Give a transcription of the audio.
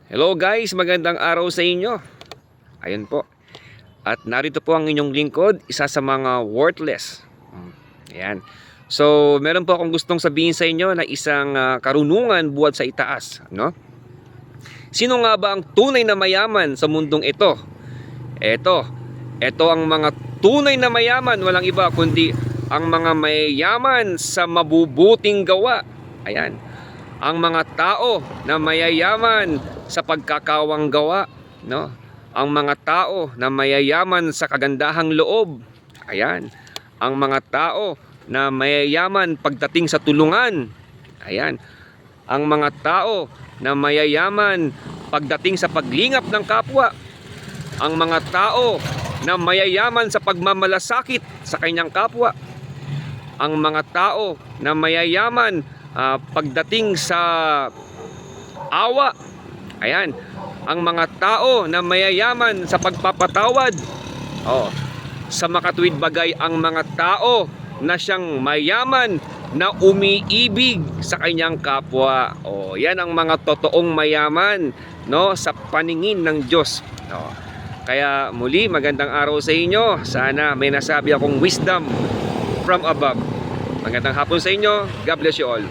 Hello guys, magandang araw sa inyo. Ayun po. At narito po ang inyong lingkod, isa sa mga worthless. Ayan. So, meron po akong gustong sabihin sa inyo na isang karunungan buhat sa itaas, no? Sino nga ba ang tunay na mayaman sa mundong ito? Ito ang mga tunay na mayaman, walang iba kundi ang mga mayayaman sa mabubuting gawa. Ayan. Ang mga tao na mayayaman sa pagkakawang gawa, no? Ang mga tao na mayayaman sa kagandahang loob. Ayan. Ang mga tao na mayayaman pagdating sa tulungan. Ayan. Ang mga tao na mayayaman pagdating sa paglingap ng kapwa. Ang mga tao na mayayaman sa pagmamalasakit sa kanyang kapwa. Ang mga tao na mayayaman pagdating sa awa. Ayan. Ang mga tao na mayayaman sa pagpapatawad. Sa makatuwid bagay, ang mga tao na siyang mayaman na umiibig sa kanyang kapwa. Yan ang mga totoong mayaman, no, sa paningin ng Diyos. Kaya muli, magandang araw sa inyo. Sana may nasabi akong wisdom from above. Magandang hapon sa inyo. God bless you all.